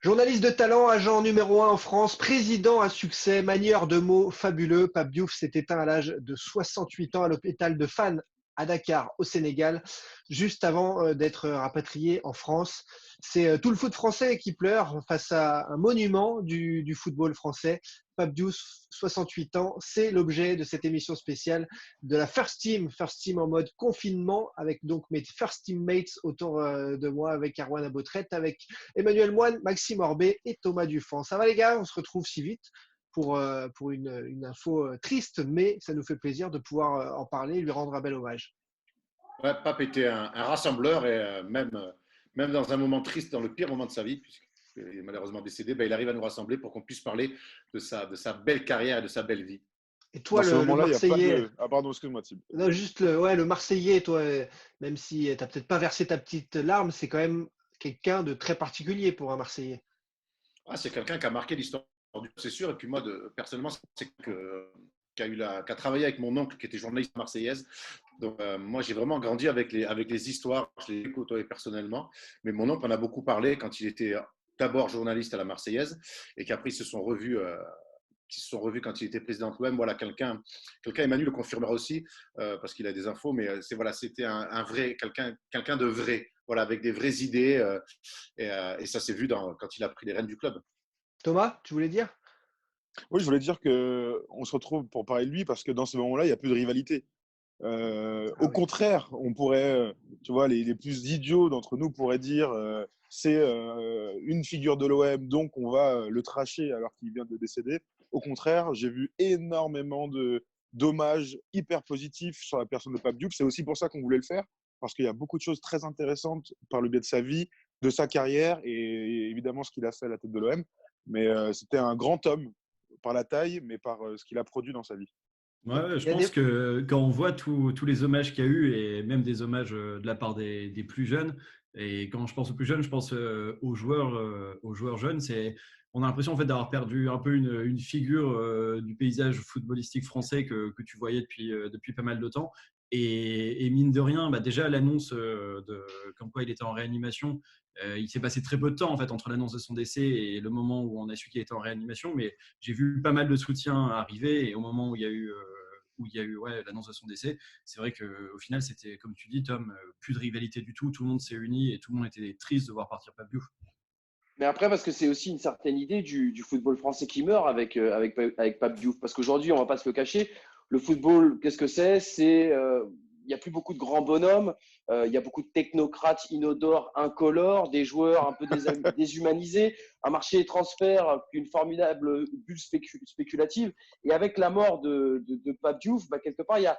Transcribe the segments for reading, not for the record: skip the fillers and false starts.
Journaliste de talent, agent numéro 1 en France, président à succès, manieur de mots fabuleux, Pape Diouf s'est éteint à l'âge de 68 ans à l'hôpital de Fann à Dakar, au Sénégal, juste avant d'être rapatrié en France. C'est tout le foot français qui pleure face à un monument du football français. Pape Diouf, 68 ans, c'est l'objet de cette émission spéciale de la First Team en mode confinement, avec donc mes First Teammates autour de moi, avec Arwan Abotret, avec Emmanuel Moine, Maxime Orbet et Thomas Dufend. Ça va les gars, on se retrouve si vite pour une info triste, mais ça nous fait plaisir de pouvoir en parler et lui rendre un bel hommage. Ouais, Pape était un rassembleur et même dans un moment triste, dans le pire moment de sa vie, puisqu'il est malheureusement décédé, ben, il arrive à nous rassembler pour qu'on puisse parler de sa belle carrière et de sa belle vie. Et toi, Dans ce le moment-là, il n'y a pas Marseillais, de. Ah, pardon, excuse-moi, Thib. non, juste le Marseillais, toi, même si tu n'as peut-être pas versé ta petite larme, c'est quand même quelqu'un de très particulier pour un Marseillais. Ah, c'est quelqu'un qui a marqué l'histoire du c'est sûr. Et puis moi, personnellement, c'est qui a travaillé avec mon oncle qui était journaliste marseillaise. Donc moi, j'ai vraiment grandi avec les histoires. Je les ai côtoyées personnellement. Mais mon oncle en a beaucoup parlé quand il était d'abord journaliste à la Marseillaise et qu'après ils se sont revus. Qui se sont revus quand il était président de l'OM. Voilà, quelqu'un, Emmanuel le confirmera aussi, parce qu'il a des infos, mais c'était un vrai, quelqu'un de vrai, voilà, avec des vraies idées, et ça s'est vu quand il a pris les rênes du club. Thomas, tu voulais dire? Oui, je voulais dire qu'on se retrouve pour parler de lui parce que dans ce moment-là, il n'y a plus de rivalité. Au Oui. contraire, on pourrait, tu vois, les plus idiots d'entre nous pourraient dire c'est une figure de l'OM, donc on va le tracher alors qu'il vient de décéder. Au contraire, j'ai vu énormément d'hommages hyper positifs sur la personne de Pape Diouf. C'est aussi pour ça qu'on voulait le faire, parce qu'il y a beaucoup de choses très intéressantes par le biais de sa vie, de sa carrière et évidemment ce qu'il a fait à la tête de l'OM. Mais c'était un grand homme par la taille, mais par ce qu'il a produit dans sa vie. Ouais, Il je y a pense des... que quand on voit tous les hommages qu'il y a eu, et même des hommages de la part des plus jeunes, et quand je pense aux plus jeunes, je pense aux joueurs jeunes, on a l'impression en fait, d'avoir perdu un peu une figure du paysage footballistique français que tu voyais depuis pas mal de temps. Et mine de rien, bah déjà l'annonce comme quoi il était en réanimation, il s'est passé très peu de temps en fait, entre l'annonce de son décès et le moment où on a su qu'il était en réanimation, mais j'ai vu pas mal de soutien arriver et au moment où il y a eu l'annonce de son décès, c'est vrai qu'au final, c'était, comme tu dis, Tom, plus de rivalité du tout. Tout le monde s'est uni et tout le monde était triste de voir partir Pape Diouf. Mais après, parce que c'est aussi une certaine idée du football français qui meurt avec Pape Diouf. Parce qu'aujourd'hui, on ne va pas se le cacher, le football, qu'est-ce que c'est? Il n'y a plus beaucoup de grands bonhommes, il y a beaucoup de technocrates inodores, incolores, des joueurs un peu déshumanisés, un marché des transferts, une formidable bulle spéculative. Et avec la mort de Pape Diouf, bah, quelque part, il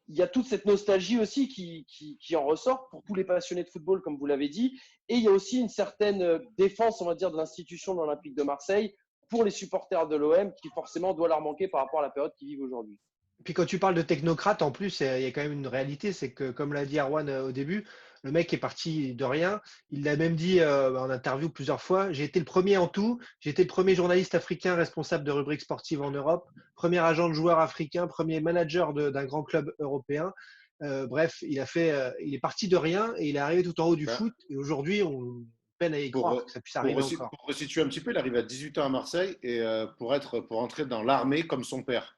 y a toute cette nostalgie aussi qui en ressort pour tous les passionnés de football, comme vous l'avez dit. Et il y a aussi une certaine défense, on va dire, de l'institution de l'Olympique de Marseille pour les supporters de l'OM qui forcément doit leur manquer par rapport à la période qu'ils vivent aujourd'hui. Puis quand tu parles de technocrate, en plus, il y a quand même une réalité, c'est que, comme l'a dit Arwan au début, le mec est parti de rien. Il l'a même dit en interview plusieurs fois, j'ai été le premier en tout, j'ai été le premier journaliste africain responsable de rubrique sportive en Europe, premier agent de joueur africain, premier manager d'un grand club européen. Bref, il est parti de rien et il est arrivé tout en haut du Ben, foot. Et aujourd'hui, on peine à y croire pour, que ça puisse arriver pour, encore. pour resituer un petit peu, il arrive à 18 ans à Marseille et pour entrer dans l'armée comme son père.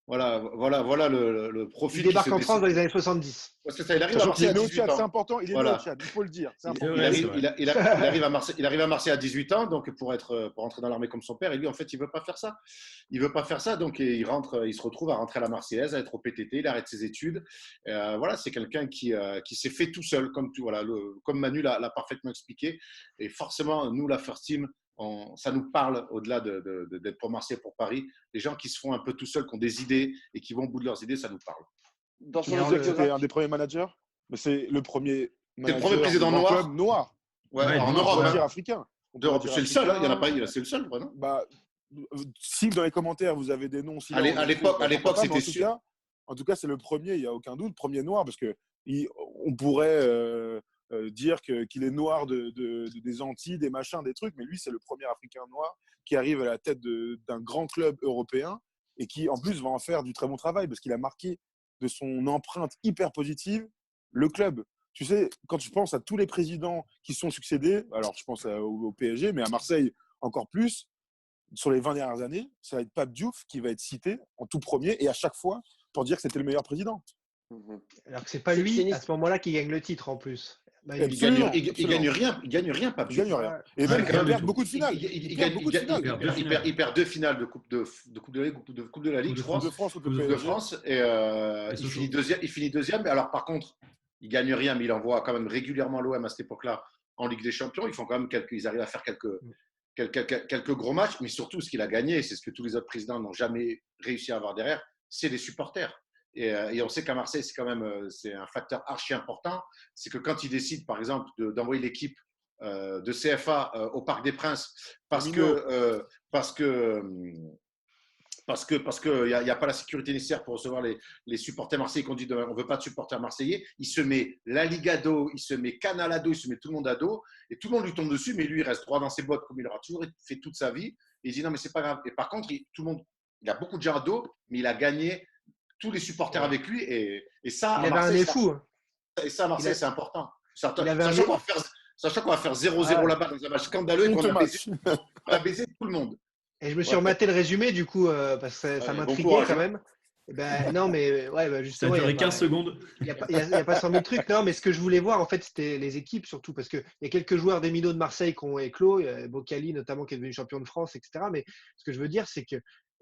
Voilà le Il profil qui se débarque en France dans dessine. les années 70. Ouais, c'est ça, il arrive à Sachant qu'il Marseille est à né au 18 Tchad, c'est ans. important, il est né au Voilà. Tchad, il faut le dire. C'est Il, important. il Ouais, c'est arrive, vrai. il arrive à Marseille à 18 ans, donc pour entrer dans l'armée comme son père. Et lui, en fait, il veut pas faire ça. Il veut pas faire ça, donc il se retrouve à rentrer à la Marseillaise, à être au PTT. Il arrête ses études. Voilà, c'est quelqu'un qui s'est fait tout seul, comme Manu l'a parfaitement expliqué. Et forcément, nous, la First Team, ça nous parle au-delà d'être pour Marseille, pour Paris. Les gens qui se font un peu tout seuls, qui ont des idées et qui vont au bout de leurs idées, ça nous parle. Dans Tu son me disais que c'était un autobiographie, des premiers managers, mais c'est le premier C'est le premier manager de président grand club noir. noir. Ouais, Ouais, en noir, On Europe, pourrait ouais. dire hein. africain. On pourrait D'Europe. dire C'est le seul, hein. Il n'y en a pas, africain. c'est le seul, vraiment. Bah, si dans les commentaires vous avez des noms sinon À des faux, l'époque, bah, pourquoi pas, mais c'était sûr. en tout cas, c'est le premier, il n'y a aucun doute, premier noir, parce que on pourrait dire qu'il est noir des Antilles, des machins, des trucs, mais lui, c'est le premier Africain noir qui arrive à la tête d'un grand club européen et qui, en plus, va en faire du très bon travail parce qu'il a marqué de son empreinte hyper positive le club. tu sais, quand je pense à tous les présidents qui sont succédés, alors je pense au PSG, mais à Marseille encore plus, sur les 20 dernières années, ça va être Pape Diouf qui va être cité en tout premier et à chaque fois pour dire que c'était le meilleur président. Alors que c'est pas lui, à ce moment-là, qui gagne le titre en plus. Manu. Absolument. Il gagne rien, Pape Il Diouf. gagne rien. Ouais. Et même, rien il du perd tout. beaucoup de finales. Il perd beaucoup de finales. il perd 2 finales de Coupe de la Ligue, de Coupe de la Ligue, Coupe de je crois. Coupe de France contre Coupe le Coupe de PSG. France. Et il Sochaux. finit deuxième. Mais alors, par contre, il gagne rien, mais il envoie quand même régulièrement l'OM à cette époque-là en Ligue des Champions. Ils font quand même ils arrivent à faire quelques gros matchs. Mais surtout, ce qu'il a gagné, c'est ce que tous les autres présidents n'ont jamais réussi à avoir derrière, c'est les supporters. Et on sait qu'à Marseille, c'est quand même c'est un facteur archi important. C'est que quand ils décident, par exemple, d'envoyer l'équipe de CFA au Parc des Princes parce que il y a pas la sécurité nécessaire pour recevoir les supporters marseillais qu'on dit on ne veut pas de supporters marseillais, il se met la Ligue à dos, il se met Canal à dos, il se met tout le monde à dos et tout le monde lui tombe dessus, mais lui il reste droit dans ses bottes comme il aura toujours fait toute sa vie et il dit non mais c'est pas grave. Et par contre il a beaucoup de gens à dos, mais il a gagné tous les supporters avec lui et ça Il avait un nez fou. et ça à Marseille c'est important. Sachant qu'on va faire 0-0 là-bas dans un match scandaleux et qu'on a baisé tout le monde. Et je me suis rematé le résumé du coup parce que ça m'intriguait quand même. Et ben, non mais ouais, Ça a justement. duré 15 secondes. Il n'y a pas 100 000 trucs. Non, mais ce que je voulais voir en fait, c'était les équipes surtout parce qu'il y a quelques joueurs des minots de Marseille qui ont éclos. Il y a Boccali notamment qui est devenu champion de France, etc. Mais ce que je veux dire, c'est que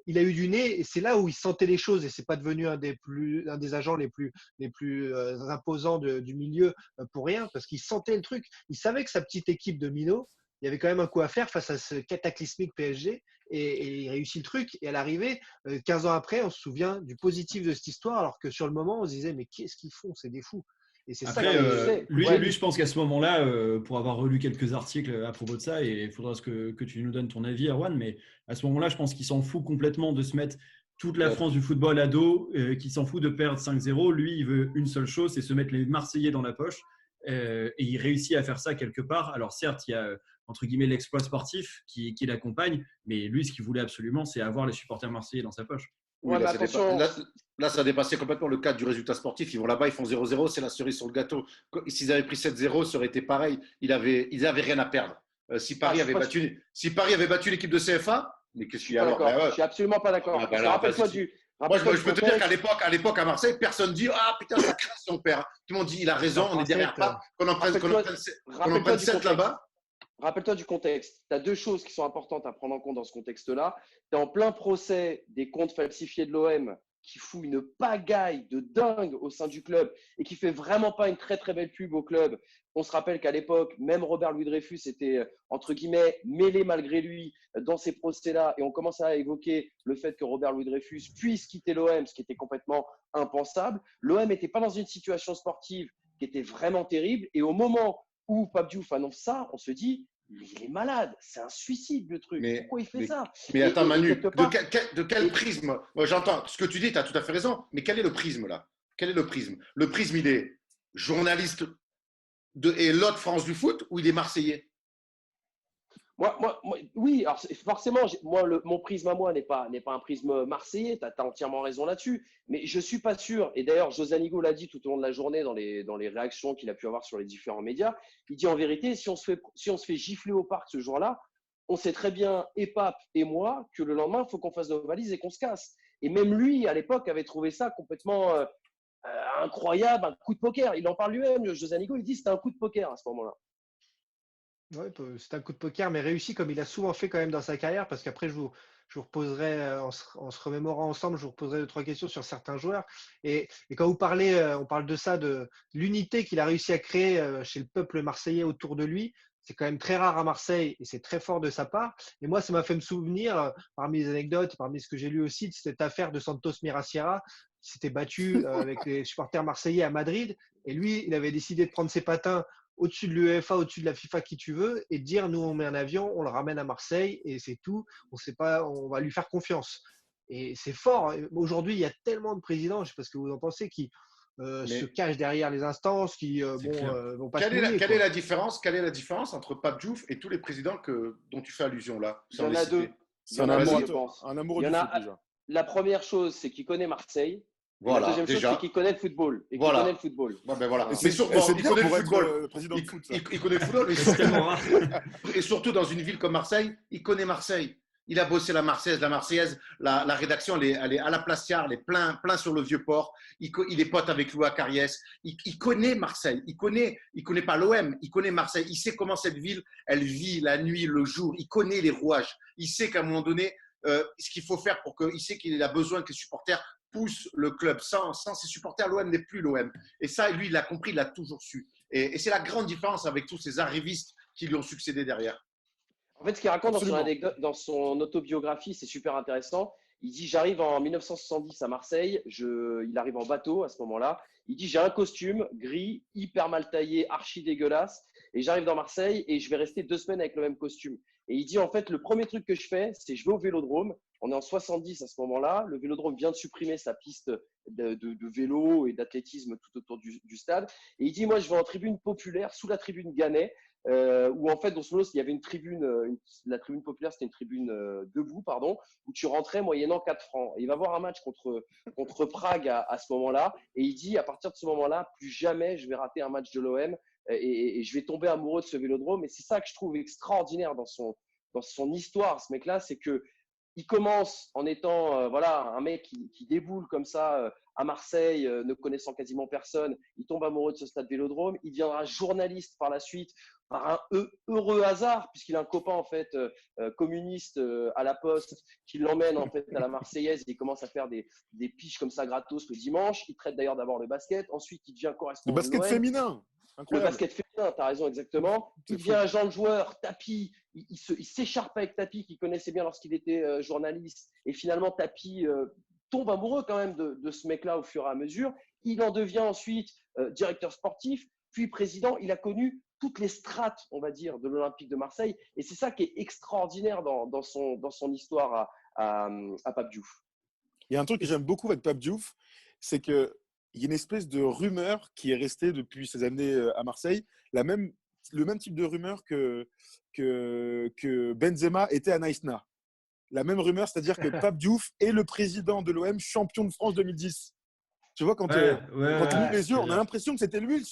il a eu du nez et c'est là où il sentait les choses et c'est pas devenu un des agents les plus imposants du milieu pour rien parce qu'il sentait le truc. Il savait que sa petite équipe de minots, il y avait quand même un coup à faire face à ce cataclysmique PSG et il réussit le truc. Et à l'arrivée, 15 ans après, on se souvient du positif de cette histoire alors que sur le moment, on se disait mais qu'est-ce qu'ils font? C'est des fous. Et c'est Après, ça lui, je pense qu'à ce moment-là, pour avoir relu quelques articles à propos de ça, et il faudra que tu nous donnes ton avis, Erwan, mais à ce moment-là, je pense qu'il s'en fout complètement de se mettre toute la France du football à dos, qu'il s'en fout de perdre 5-0. Lui, il veut une seule chose, c'est se mettre les Marseillais dans la poche. Et il réussit à faire ça quelque part. Alors certes, il y a entre guillemets l'exploit sportif qui l'accompagne, mais lui, ce qu'il voulait absolument, c'est avoir les supporters marseillais dans sa poche. Oui, là, ça a dépassé complètement le cadre du résultat sportif. Ils vont là-bas, ils font 0-0, c'est la cerise sur le gâteau. S'ils avaient pris 7-0, ça aurait été pareil. Ils avaient rien à perdre. Si Paris avait battu l'équipe de CFA, mais qu'est-ce qu'il y a alors Je suis absolument pas d'accord. Rappelle-toi du. Moi, je peux te dire qu'à l'époque, à Marseille, personne dit ah putain, ça crasse son père. Tout le monde dit il a raison, on est derrière pas. Qu'on en prenne 7 là-bas. Rappelle-toi du contexte. Tu as deux choses qui sont importantes à prendre en compte dans ce contexte-là. Tu es en plein procès des comptes falsifiés de l'OM qui fout une pagaille de dingue au sein du club et qui fait vraiment pas une très très belle pub au club. On se rappelle qu'à l'époque, même Robert Louis Dreyfus était entre guillemets mêlé malgré lui dans ces procès-là et on commençait à évoquer le fait que Robert Louis Dreyfus puisse quitter l'OM, ce qui était complètement impensable. L'OM n'était pas dans une situation sportive qui était vraiment terrible et au moment où Pape Diouf annonce ça, on se dit mais il est malade, c'est un suicide le truc. Pourquoi il fait ça? Mais attends, Manu, de quel prisme? Moi, j'entends ce que tu dis, tu as tout à fait raison, mais quel est le prisme là? Quel est le prisme? Le prisme, il est journaliste et l'autre France du foot ou il est marseillais? Oui, alors forcément, mon prisme à moi n'est pas un prisme marseillais, tu as entièrement raison là-dessus, mais je ne suis pas sûr, et d'ailleurs José Anigo l'a dit tout au long de la journée dans les réactions qu'il a pu avoir sur les différents médias, il dit en vérité, si on se fait gifler au parc ce jour-là, on sait très bien, et Pape et moi, que le lendemain, il faut qu'on fasse nos valises et qu'on se casse. Et même lui, à l'époque, avait trouvé ça complètement incroyable, un coup de poker. Il en parle lui-même, José Anigo, il dit que c'était un coup de poker à ce moment-là. Ouais, c'est un coup de poker, mais réussi comme il a souvent fait quand même dans sa carrière, parce qu'après, je vous reposerai, en se remémorant ensemble, je vous reposerai 2-3 questions sur certains joueurs. Et quand vous parlez, on parle de ça, de l'unité qu'il a réussi à créer chez le peuple marseillais autour de lui. C'est quand même très rare à Marseille et c'est très fort de sa part. Et moi, ça m'a fait me souvenir, parmi les anecdotes, parmi ce que j'ai lu aussi, de cette affaire de Santos Miraciera, qui s'était battu avec les supporters marseillais à Madrid. Et lui, il avait décidé de prendre ses patins au-dessus de l'UEFA, au-dessus de la FIFA, qui tu veux, et de dire nous on met un avion, on le ramène à Marseille et c'est tout. On sait pas, on va lui faire confiance. Et c'est fort. Aujourd'hui, il y a tellement de présidents, je ne sais pas ce que vous en pensez, qui se cachent derrière les instances, qui vont pas quelle se mouiller, est la différence? Quelle est la différence entre Pape Diouf et tous les présidents dont tu fais allusion là? Il y en a deux. C'est un amoureux du foot déjà. La première chose, c'est qu'il connaît Marseille. La Voilà, deuxième chose, déjà. c'est qu'il connaît le football. Et qu'il Voilà. connaît le football. Ouais, ben voilà. Et Mais c'est surtout, c'est il bien connaît le pour être football. président de foot, ça. Il connaît le football, mais C'est tellement rare. et surtout dans une ville comme Marseille, il connaît Marseille. Il a bossé la Marseillaise. La Marseillaise, la rédaction, elle est à la Place Thiard, elle est plein sur le Vieux-Port. Il est pote avec Louis Acariès. Il connaît Marseille. Il connaît pas l'OM, il connaît Marseille. Il sait comment cette ville, elle vit la nuit, le jour. Il connaît les rouages. Il sait qu'à un moment donné, ce qu'il faut faire pour que, il sait qu'il a besoin que les supporters poussent le club. Sans ses supporters, l'OM n'est plus l'OM. Et ça, lui, il l'a compris, il l'a toujours su. Et c'est la grande différence avec tous ces arrivistes qui lui ont succédé derrière. En fait, ce qu'il raconte Absolument. dans son autobiographie, c'est super intéressant. Il dit, j'arrive en 1970 à Marseille. Il arrive en bateau à ce moment-là. Il dit, j'ai un costume gris, hyper mal taillé, archi dégueulasse. Et j'arrive dans Marseille et je vais rester 2 semaines avec le même costume. Et il dit, en fait, le premier truc que je fais, c'est je vais au Vélodrome. On est en 70 à ce moment-là. Le Vélodrome vient de supprimer sa piste de vélo et d'athlétisme tout autour du stade. Et il dit, moi, je vais en tribune populaire, sous la tribune Gannet. Où en fait, dans ce lot, il y avait une tribune, la tribune populaire, c'était une tribune debout, pardon, où tu rentrais moyennant 4 francs. Et il va voir un match contre Prague à ce moment-là, et il dit, à partir de ce moment-là, plus jamais je vais rater un match de l'OM et je vais tomber amoureux de ce Vélodrome. Et c'est ça que je trouve extraordinaire dans son histoire, ce mec-là, c'est que il commence en étant voilà, un mec qui déboule comme ça à Marseille, ne connaissant quasiment personne. Il tombe amoureux de ce stade Vélodrome. Il deviendra journaliste par la suite par un heureux hasard, puisqu'il a un copain en fait communiste à la Poste qui l'emmène en fait à la Marseillaise. Il commence à faire des piges comme ça gratos le dimanche. Il traite d'ailleurs d'abord le basket. Ensuite, il devient Le correspondant basket de l'OM. féminin. Le Incroyable. basket féminin, tu as raison, exactement. C'est Il fou. devient agent de joueur, Tapi. Il s'écharpe avec Tapi, qu'il connaissait bien lorsqu'il était journaliste. Et finalement, Tapi tombe amoureux quand même de ce mec-là au fur et à mesure. Il en devient ensuite directeur sportif, puis président. Il a connu toutes les strates, on va dire, de l'Olympique de Marseille. Et c'est ça qui est extraordinaire dans son histoire à Pape Diouf. Il y a un truc que j'aime beaucoup avec Pape Diouf, c'est qu'il y a une espèce de rumeur qui est restée depuis ces années à Marseille, le même type de rumeur que Benzema était à Naïsna. La même rumeur, c'est-à-dire que Pape Diouf est le président de l'OM champion de France 2010. Tu vois, quand tu ouvres les yeux, on a l'impression que c'était lui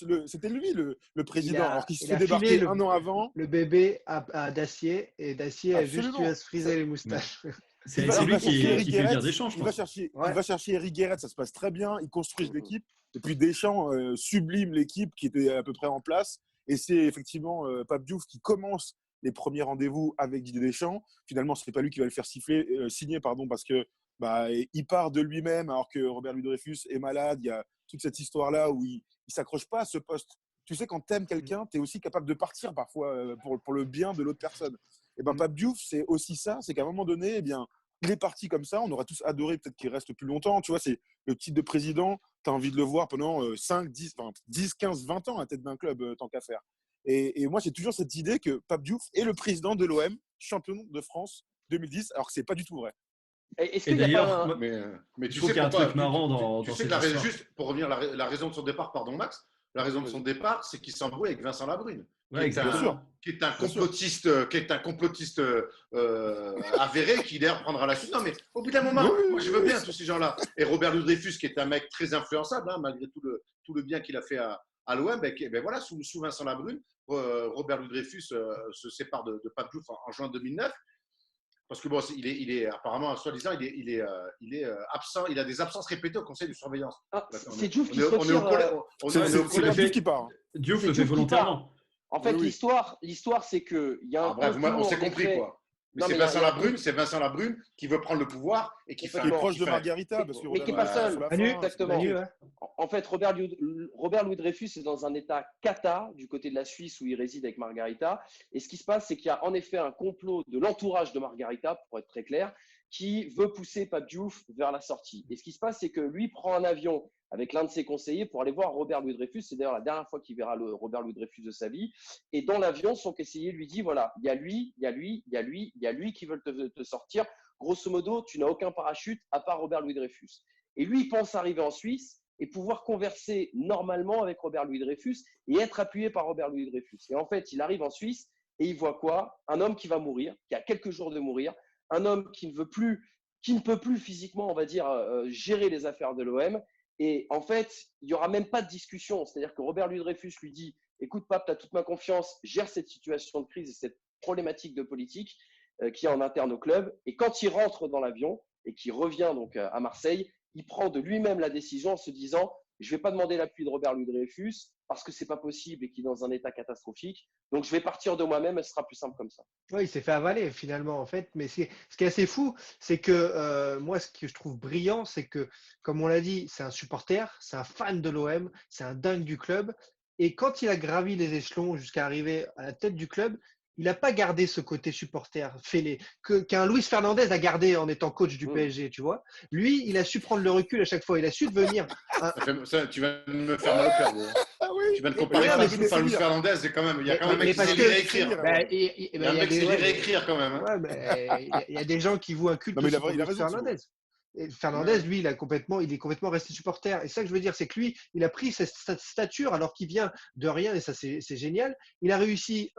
le président, alors qu'il se fait débarquer un an avant. Le bébé à Dacier, et Dacier a juste eu à se friser les moustaches. C'est lui qui fait le dire Deschamps, je il pense. va chercher Eric Guéret, ça se passe très bien. Ils construisent l'équipe. Et puis Deschamps sublime l'équipe qui était à peu près en place. Et c'est effectivement Pape Diouf qui commence les premiers rendez-vous avec Didier Deschamps. Finalement, ce n'est pas lui qui va le faire signer, parce que il part de lui-même alors que Robert Louis Dreyfus est malade. Il y a toute cette histoire-là où il ne s'accroche pas à ce poste. Tu sais, quand tu aimes quelqu'un, tu es aussi capable de partir parfois pour le bien de l'autre personne. Et Pape Diouf, c'est aussi ça, c'est qu'à un moment donné, eh bien, il est parti comme ça. On aurait tous adoré peut-être qu'il reste plus longtemps. Tu vois, c'est le titre de président. Tu as envie de le voir pendant 5, 10, 15, 20 ans à la tête d'un club, tant qu'à faire. Et moi, j'ai toujours cette idée que Pape Diouf est le président de l'OM, champion de France 2010, alors que ce n'est pas du tout vrai. Est-ce Et qu'il y a d'ailleurs, pas Mais tu trouve sais qu'il y a un pourquoi, truc marrant dans tu sais cette que histoire. juste pour revenir, la raison de son départ, pardon Max, la raison de son départ, c'est qu'il s'embrouille avec Vincent Labrune, Ouais, exactement. qui est un complotiste avéré, qui d'ailleurs prendra la suite. Non, mais au bout d'un moment, moi je veux bien tous ces gens-là. Et Robert Louis Dreyfus, qui est un mec très influençable, malgré tout le bien qu'il a fait à l'OM, voilà, sous Vincent Labrune, Robert Louis Dreyfus se sépare de Pape Diouf en juin 2009. Parce que bon, il est apparemment, soi-disant, il est absent. Il a des absences répétées au conseil de surveillance. C'est Diouf qui se retire. C'est Diouf qui part. Diouf le fait volontairement. En fait, l'histoire, c'est que il y a on s'est compris quoi. Mais c'est Vincent Labrune qui veut prendre le pouvoir et qui fait. Il est proche de Margarita, mais qui n'est pas seul. Exactement. Ouais. En fait, Robert Louis Dreyfus est dans un état cata du côté de la Suisse où il réside avec Margarita. Et ce qui se passe, c'est qu'il y a en effet un complot de l'entourage de Margarita, pour être très clair, qui veut pousser Pape Diouf vers la sortie. Et ce qui se passe, c'est que lui prend un avion avec l'un de ses conseillers pour aller voir Robert Louis Dreyfus. C'est d'ailleurs la dernière fois qu'il verra le Robert Louis Dreyfus de sa vie. Et dans l'avion, son conseiller lui dit, voilà, il y a lui qui veulent te sortir. Grosso modo, tu n'as aucun parachute à part Robert Louis Dreyfus. Et lui, il pense arriver en Suisse et pouvoir converser normalement avec Robert Louis Dreyfus et être appuyé par Robert Louis Dreyfus. Et en fait, il arrive en Suisse et il voit quoi? Un homme qui va mourir, qui a quelques jours de mourir, un homme qui ne peut plus physiquement, on va dire, gérer les affaires de l'OM. Et en fait, il n'y aura même pas de discussion. C'est-à-dire que Robert Louis Dreyfus lui dit « Écoute, Pape, tu as toute ma confiance, gère cette situation de crise et cette problématique de politique qui est en interne au club. » Et quand il rentre dans l'avion et qu'il revient donc à Marseille, il prend de lui-même la décision en se disant « Je ne vais pas demander l'appui de Robert Louis Dreyfus parce que ce n'est pas possible et qu'il est dans un état catastrophique. Donc, je vais partir de moi-même et ce sera plus simple comme ça. » Oui, il s'est fait avaler finalement en fait. Mais ce qui est assez fou, c'est que moi, ce que je trouve brillant, c'est que, comme on l'a dit, c'est un supporter, c'est un fan de l'OM, c'est un dingue du club. Et quand il a gravi les échelons jusqu'à arriver à la tête du club, il n'a pas gardé ce côté supporter fêlé qu'un Luis Fernandez a gardé en étant coach du PSG, tu vois. Lui, il a su prendre le recul à chaque fois. Il a su devenir tu vas me faire mal au cœur. Ah oui. Tu vas te comparer Ouais, à mais Luis Fernandez, c'est quand même. Il y a quand même un mec qui sait lire et écrire. Il y a un mec qui sait lire et écrire quand même. Ouais, mais il y a des gens qui vouent un culte Non, mais pour il a Luis raison, Fernandez. Et Fernandez, lui, il est complètement resté supporter. Et ça que je veux dire, c'est que lui, il a pris cette stature alors qu'il vient de rien, et ça, c'est génial. Il a réussi,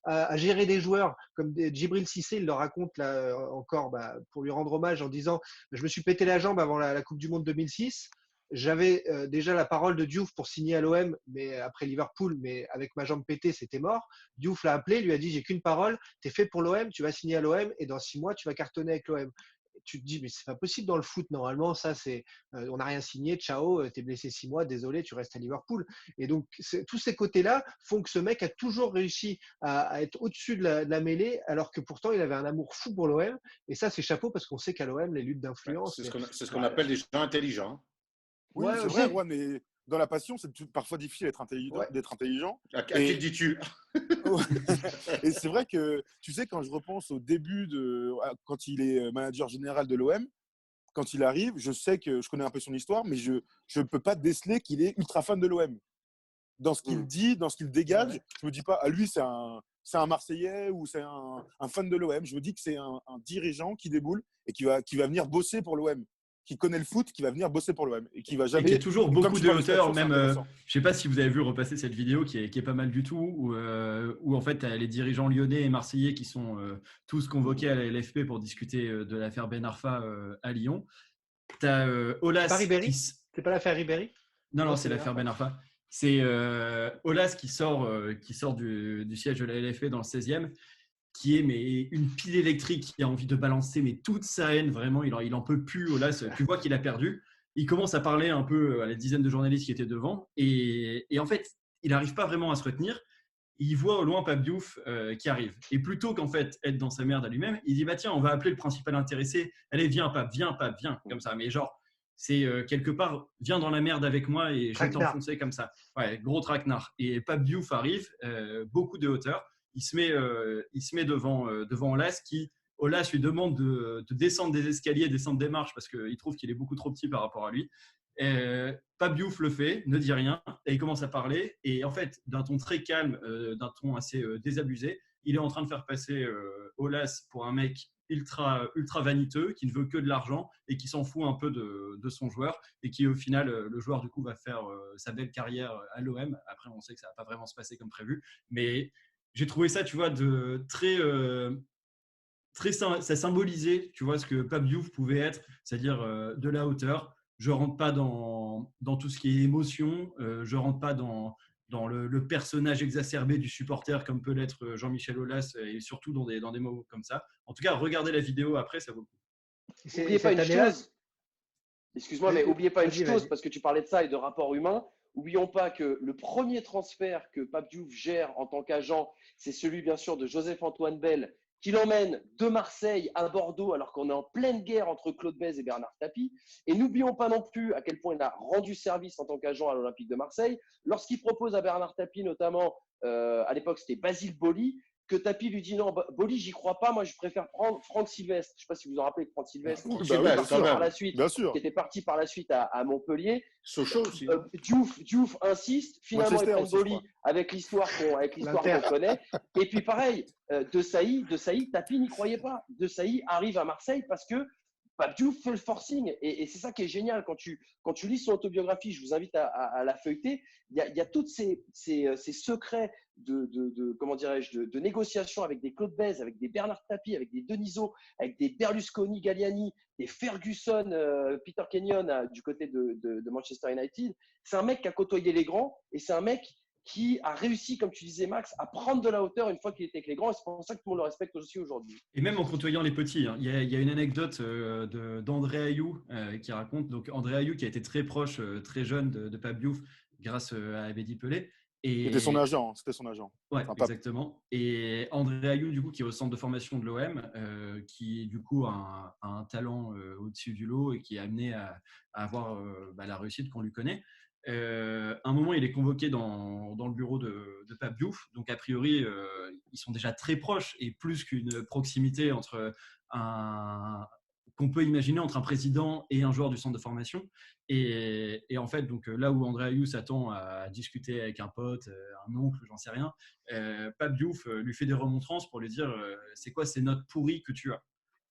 à gérer des joueurs comme Djibril Cissé, il le raconte là encore pour lui rendre hommage en disant « Je me suis pété la jambe avant la Coupe du Monde 2006. J'avais déjà la parole de Diouf pour signer à l'OM, mais après Liverpool, mais avec ma jambe pétée, c'était mort. Diouf l'a appelé, lui a dit « J'ai qu'une parole, t'es fait pour l'OM, tu vas signer à l'OM et dans 6 mois, tu vas cartonner avec l'OM. » Tu te dis, mais c'est pas possible dans le foot, normalement, ça, c'est, on n'a rien signé, ciao, t'es blessé 6 mois, désolé, tu restes à Liverpool. Et donc, tous ces côtés-là font que ce mec a toujours réussi à être au-dessus de la mêlée, alors que pourtant, il avait un amour fou pour l'OM. Et ça, c'est chapeau parce qu'on sait qu'à l'OM, les luttes d'influence. C'est ce qu'on appelle des gens intelligents. Oui, Ouais, c'est aussi. vrai, Erwan, mais dans la passion, c'est parfois difficile d'être Ouais. intelligent. À qui dis-tu? Et c'est vrai que, tu sais, quand je repense au début quand il est manager général de l'OM, quand il arrive, je sais que je connais un peu son histoire, mais je ne peux pas déceler qu'il est ultra fan de l'OM. Dans ce qu'il dit, dans ce qu'il dégage, je me dis pas, lui, c'est un Marseillais ou c'est un fan de l'OM. Je me dis que c'est un dirigeant qui déboule et qui va venir bosser pour l'OM, qui connaît le foot, qui va venir bosser pour l'OM et qui va jamais. Et qui a toujours comme beaucoup tu de parles hauteur, stature, c'est même. intéressant. Je sais pas si vous avez vu repasser cette vidéo qui est pas mal du tout, où en fait, tu as les dirigeants lyonnais et marseillais qui sont tous convoqués à la LFP pour discuter de l'affaire Ben Arfa à Lyon. Tu as Olas. C'est pas Ribéry ? C'est pas l'affaire Ribéry ? Non, c'est l'affaire Ben Arfa. C'est Olas qui sort du siège de la LFP dans le 16e, qui est une pile électrique, qui a envie de balancer toute sa haine, vraiment, il en peut plus, Olas. Tu vois qu'il a perdu. Il commence à parler un peu à la dizaine de journalistes qui étaient devant, et en fait, il n'arrive pas vraiment à se retenir. Il voit au loin Pape Diouf qui arrive. Et plutôt qu'en fait être dans sa merde à lui-même, il dit tiens, on va appeler le principal intéressé. Allez, viens Pape, viens, comme ça. Mais genre, c'est quelque part, viens dans la merde avec moi et je vais t'enfoncer comme ça. Ouais, gros traquenard. Et Pape Diouf arrive, beaucoup de hauteur. Il se met devant Olas qui, Olas lui demande de descendre des escaliers, descendre des marches parce qu'il trouve qu'il est beaucoup trop petit par rapport à lui. Pape Diouf le fait, ne dit rien, et il commence à parler. Et en fait, d'un ton très calme, d'un ton assez désabusé, il est en train de faire passer Olas pour un mec ultra vaniteux, qui ne veut que de l'argent et qui s'en fout un peu de son joueur. Et qui, au final, le joueur, du coup, va faire sa belle carrière à l'OM. Après, on sait que ça ne va pas vraiment se passer comme prévu. Mais j'ai trouvé ça, tu vois, de très. Ça symbolisait, tu vois, ce que Pape Diouf pouvait être, c'est-à-dire de la hauteur. Je rentre pas dans tout ce qui est émotion, je rentre pas dans le personnage exacerbé du supporter comme peut l'être Jean-Michel Aulas, et surtout dans des mots comme ça. En tout cas, regardez la vidéo après, ça vaut le coup. N'oubliez pas une chose. Excuse-moi, mais n'oubliez pas une chose, parce que tu parlais de ça et de rapport humain. N'oublions pas que le premier transfert que Pape Diouf gère en tant qu'agent, c'est celui bien sûr de Joseph-Antoine Bell, qui l'emmène de Marseille à Bordeaux alors qu'on est en pleine guerre entre Claude Bèze et Bernard Tapie. Et n'oublions pas non plus à quel point il a rendu service en tant qu'agent à l'Olympique de Marseille lorsqu'il propose à Bernard Tapie, notamment à l'époque c'était Basile Boli, que Tapie lui dit non, Boli, j'y crois pas, moi je préfère prendre Franck Sylvestre. Je ne sais pas si vous vous en rappelez de Franck Sylvestre, qui était parti par la suite à Montpellier. Sochaux aussi. Diouf insiste, finalement il prend Boli avec l'histoire qu'on connaît. Et puis pareil, De Sailly, Tapie n'y croyait pas. De Sailly arrive à Marseille parce que Pape Diouf fait le forcing. Et c'est ça qui est génial. Quand tu lis son autobiographie, je vous invite à la feuilleter. Il y a tous ces secrets comment dirais-je, de négociations avec des Claude Bèze, avec des Bernard Tapie, avec des Denisot, avec des Berlusconi, Galliani, des Ferguson, Peter Kenyon du côté de Manchester United. C'est un mec qui a côtoyé les grands et c'est un mec qui a réussi, comme tu disais Max, à prendre de la hauteur une fois qu'il était avec les grands et c'est pour ça que tout le monde le respecte aussi aujourd'hui. Et même en côtoyant les petits, hein. Il y a une anecdote d'André Ayou qui raconte, donc André Ayou qui a été très proche, très jeune de Pape Diouf grâce à Abedi Pelé. C'était son agent. C'était son agent. Ouais, Enfin, exactement. Et André Ayou, du coup, qui est au centre de formation de l'OM, qui du coup a un talent au-dessus du lot et qui est amené à avoir la réussite qu'on lui connaît. À un moment, il est convoqué dans le bureau de Pape Diouf. Donc, a priori, ils sont déjà très proches et plus qu'une proximité entre qu'on peut imaginer entre un président et un joueur du centre de formation. Et en fait, donc, là où André Ayou s'attend à discuter avec un pote, un oncle, j'en sais rien, Pape Diouf lui fait des remontrances pour lui dire c'est quoi ces notes pourries que tu as.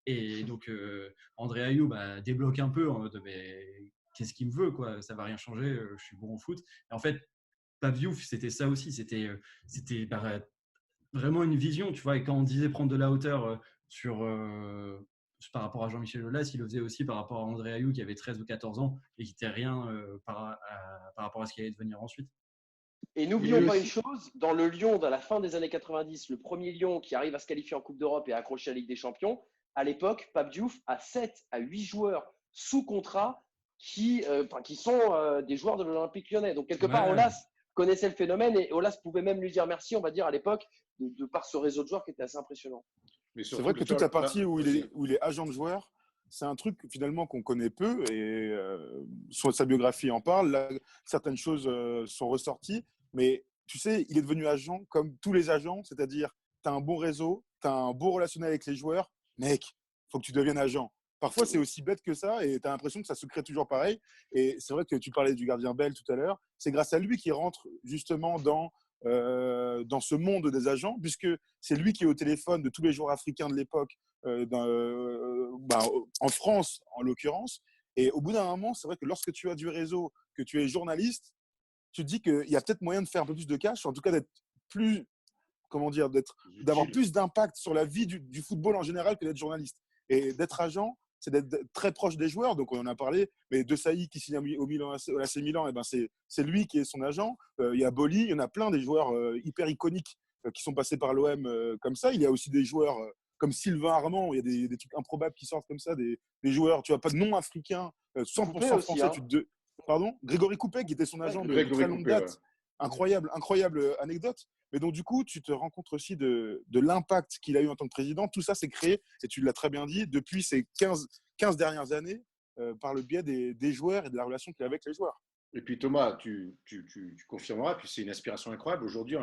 Et donc, André Ayou débloque un peu en mode mais qu'est-ce qu'il me veut quoi, ça va rien changer, je suis bon au foot. Et en fait, Pape Diouf, c'était ça aussi, c'était vraiment une vision, tu vois. Et quand on disait prendre de la hauteur par rapport à Jean-Michel Aulas, il le faisait aussi par rapport à André Ayou qui avait 13 ou 14 ans et qui n'était rien par rapport à ce qu'il allait devenir ensuite. Et n'oublions pas une chose, dans le Lyon, dans la fin des années 90, le premier Lyon qui arrive à se qualifier en Coupe d'Europe et à accrocher la Ligue des Champions, à l'époque, Pape Diouf a 7 à 8 joueurs sous contrat qui sont des joueurs de l'Olympique lyonnais. Donc, quelque part, Aulas connaissait le phénomène et Aulas pouvait même lui dire merci, on va dire, à l'époque, de par ce réseau de joueurs qui était assez impressionnant. C'est vrai que toute la partie où il est agent de joueur, c'est un truc finalement qu'on connaît peu et sa biographie en parle. Là, certaines choses sont ressorties, mais tu sais, il est devenu agent comme tous les agents, c'est-à-dire tu as un bon réseau, tu as un bon relationnel avec les joueurs, mec, il faut que tu deviennes agent. Parfois, c'est aussi bête que ça et tu as l'impression que ça se crée toujours pareil. Et c'est vrai que tu parlais du gardien Bell tout à l'heure. C'est grâce à lui qu'il rentre justement dans ce monde des agents, puisque c'est lui qui est au téléphone de tous les joueurs africains de l'époque, en France en l'occurrence. Et au bout d'un moment, c'est vrai que lorsque tu as du réseau, que tu es journaliste, tu te dis qu'il y a peut-être moyen de faire un peu plus de cash, en tout cas d'être plus, d'avoir plus d'impact sur la vie du football en général que d'être journaliste. Et d'être agent, c'est d'être très proche des joueurs. Donc, on en a parlé. Mais De Sailly qui signe au AC Milan, et ben c'est lui qui est son agent. Il y a Boli, il y en a plein des joueurs hyper iconiques qui sont passés par l'OM comme ça. Il y a aussi des joueurs comme Sylvain Armand. Il y a des trucs improbables qui sortent comme ça. Des joueurs, tu vois, pas de nom africain, 100% français. Hein. Pardon, Grégory Coupet qui était son agent de très longue date. Ouais. Incroyable anecdote. Mais donc, du coup, tu te rends compte aussi de l'impact qu'il a eu en tant que président. Tout ça s'est créé, et tu l'as très bien dit, depuis ces 15 dernières années, par le biais des joueurs et de la relation qu'il a avec les joueurs. Et puis Thomas, tu confirmeras, puis c'est une inspiration incroyable. Aujourd'hui,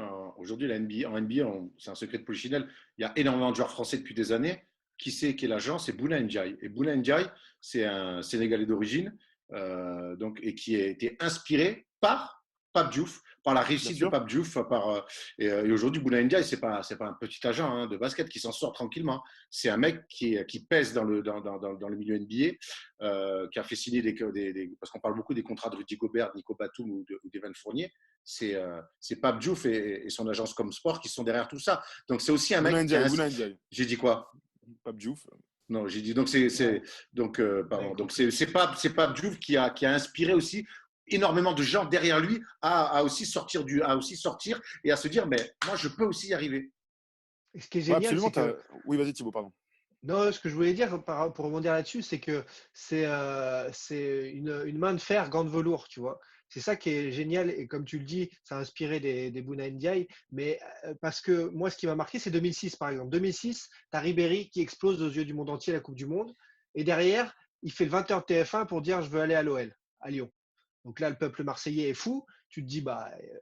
la NBA, en NBA, c'est un secret de polichinelle, il y a énormément de joueurs français depuis des années. Qui c'est qui est l'agent? C'est Bouna Ndiaye. Et Bouna Ndiaye, c'est un Sénégalais d'origine, et qui a été inspiré par Pape Diouf, par la réussite de Pape Diouf. Et aujourd'hui, Bouna Ndiaye, c'est pas un petit agent de basket qui s'en sort tranquillement. C'est un mec qui pèse dans le milieu NBA, qui a fait signer parce qu'on parle beaucoup des contrats de Rudy Gobert, Nico Batum ou d'Evan Fournier. C'est Pape Diouf et son agence Comsport qui sont derrière tout ça. Donc c'est aussi un mec. Bouna Ndiaye. J'ai dit quoi? Pape Diouf. Non, j'ai dit donc pardon. Donc c'est Pape Diouf qui a inspiré aussi énormément de gens derrière lui à aussi sortir et à se dire mais moi je peux aussi y arriver. Et ce qui est génial, c'est que... Oui, vas-y Thibaut, pardon. Non, ce que je voulais dire pour rebondir là-dessus, c'est que c'est une main de fer, gant de velours, tu vois. C'est ça qui est génial et comme tu le dis, ça a inspiré des Bouna Ndiaye. Mais parce que moi, ce qui m'a marqué, c'est 2006 par exemple. 2006, tu as Ribéry qui explose aux yeux du monde entier la Coupe du Monde. Et derrière, il fait le 20h TF1 pour dire je veux aller à l'OL, à Lyon. Donc là, le peuple marseillais est fou. Tu te dis,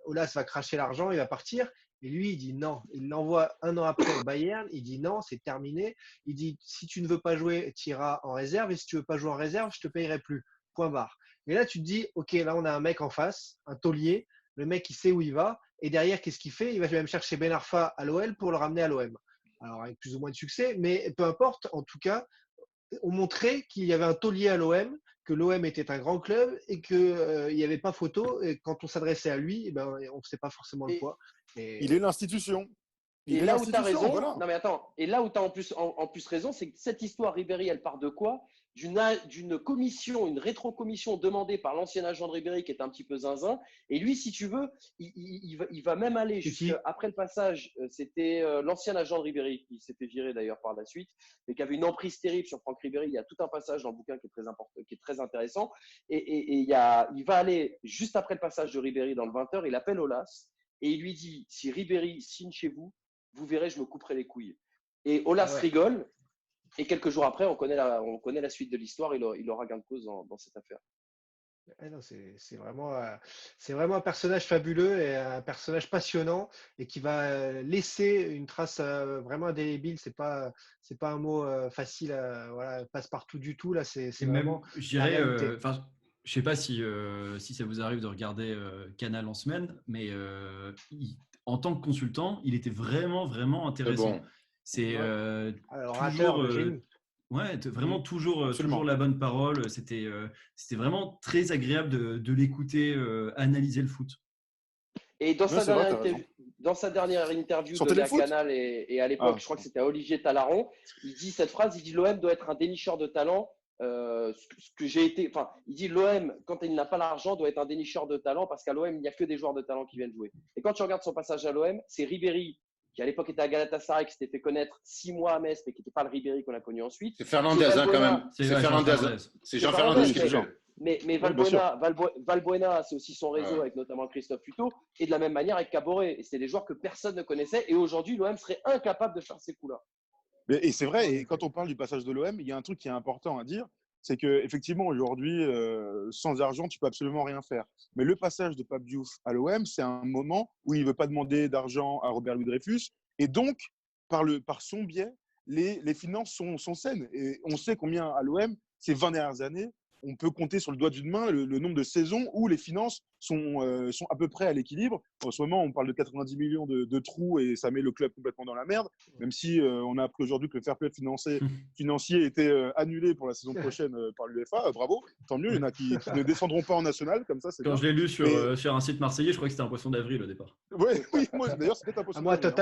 Aulas va cracher l'argent, il va partir. Et lui, il dit non. Il l'envoie un an après au Bayern. Il dit non, c'est terminé. Il dit, si tu ne veux pas jouer, tu iras en réserve. Et si tu ne veux pas jouer en réserve, je ne te payerai plus. Point barre. Et là, tu te dis, OK, là, on a un mec en face, un taulier. Le mec, il sait où il va. Et derrière, qu'est-ce qu'il fait? Il va même chercher Ben Arfa à l'OL pour le ramener à l'OM. Alors, avec plus ou moins de succès. Mais peu importe, en tout cas, on montrait qu'il y avait un taulier à l'OM que l'OM était un grand club et qu'il n'y avait pas photo. Et quand on s'adressait à lui, on ne faisait pas forcément le poids. Il est l'institution. Et là où tu as raison, voilà. Non mais attends, et là où tu as en plus raison, c'est que cette histoire Ribéry, elle part de quoi? D'une commission, une rétro-commission demandée par l'ancien agent de Ribéry qui est un petit peu zinzin. Et lui, si tu veux, il va même aller jusqu'après le passage. C'était l'ancien agent de Ribéry qui s'est fait virer d'ailleurs par la suite, mais qui avait une emprise terrible sur Franck Ribéry. Il y a tout un passage dans le bouquin qui est très important, qui est très intéressant. Et il va aller juste après le passage de Ribéry dans le 20h, il appelle Aulas et il lui dit, si Ribéry signe chez vous, vous verrez, je me couperai les couilles. Et Aulas rigole. Et quelques jours après, on connaît la suite de l'histoire. Il aura gain de cause dans cette affaire. C'est vraiment un personnage fabuleux et un personnage passionnant et qui va laisser une trace vraiment indélébile. C'est pas un mot facile, passe-partout du tout. Là, c'est vraiment. Même, je dirais, je sais pas si ça vous arrive de regarder Canal en semaine, mais en tant que consultant, il était vraiment, vraiment intéressant. C'est vraiment toujours la bonne parole. C'était vraiment très agréable de l'écouter analyser le foot. Et dans sa dernière interview de la Canal et à l'époque, je crois que c'était à Olivier Talaron, il dit cette phrase, il dit l'OM doit être un dénicheur de talent. Il dit l'OM, quand il n'a pas l'argent, doit être un dénicheur de talent parce qu'à l'OM, il n'y a que des joueurs de talent qui viennent jouer. Et quand tu regardes son passage à l'OM, c'est Ribéry qui à l'époque était à Galatasaray, qui s'était fait connaître 6 mois à Metz, mais qui n'était pas le Ribéry qu'on a connu ensuite. C'est Fernandez, quand même. C'est Fernandez. C'est Jean Fernandez qui est toujours. Mais Valbuena, c'est aussi son réseau avec notamment Christophe Puteaux, et de la même manière avec Caboret. Et c'est des joueurs que personne ne connaissait. Et aujourd'hui, l'OM serait incapable de faire ces coups-là. Et c'est vrai, et quand on parle du passage de l'OM, il y a un truc qui est important à dire, c'est qu'effectivement, aujourd'hui, sans argent, tu peux absolument rien faire. Mais le passage de Pape Diouf à l'OM, c'est un moment où il ne veut pas demander d'argent à Robert Louis Dreyfus. Et donc, par son biais, les finances sont saines. Et on sait combien à l'OM, ces 20 dernières années, on peut compter sur le doigt d'une main le nombre de saisons où les finances sont à peu près à l'équilibre. En ce moment, on parle de 90 millions de trous et ça met le club complètement dans la merde, même si on a appris aujourd'hui que le fair play financier était annulé pour la saison prochaine par l'UEFA. Bravo, tant mieux, il y en a qui ne descendront pas en national, comme ça. Quand je l'ai lu sur un site marseillais, je crois que c'était un poisson d'avril au départ. Oui, moi d'ailleurs, c'était un poisson d'avril.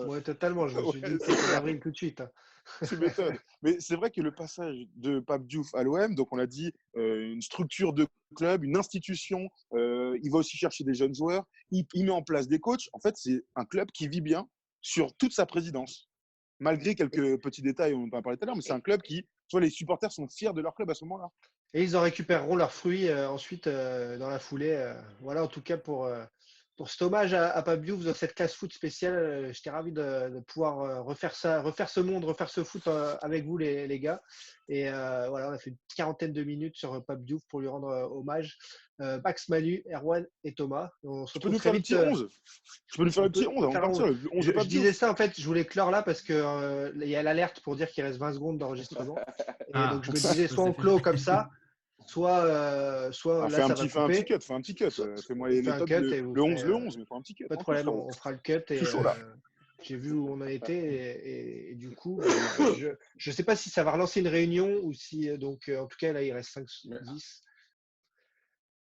Moi, totalement. Je me suis dit poisson d'avril tout de suite. Tu m'étonnes. Mais c'est vrai que le passage de Pape Diouf à l'OM, donc on l'a dit, une structure de club, une institution, il va aussi chercher des jeunes joueurs, il met en place des coachs. En fait, c'est un club qui vit bien sur toute sa présidence. Malgré quelques petits détails, on en a parlé tout à l'heure, mais c'est un club qui, tu vois, les supporters sont fiers de leur club à ce moment-là. Et ils en récupéreront leurs fruits ensuite dans la foulée. Voilà, en tout cas pour cet hommage à Pape Diouf dans cette classe foot spéciale. J'étais ravi de pouvoir refaire ce foot avec vous les gars. Et voilà, on a fait une quarantaine de minutes sur Pape Diouf pour lui rendre hommage. Max, Manu, Erwan et Thomas. Tu peux nous faire le petit 11. Tu peux nous faire le petit 11 avant de partir. Je disais ça, en fait, je voulais clore là parce qu'il y a l'alerte pour dire qu'il reste 20 secondes d'enregistrement. Et donc, je me disais, soit on clôt comme ça, soit là, fais un petit cut. Fais-moi les top, le 11, mais fais un petit cut. Pas de problème, on fera le cut. Et, j'ai vu où on a été et du coup, je ne sais pas si ça va relancer une réunion ou si, donc, en tout cas, là, il reste 5-10.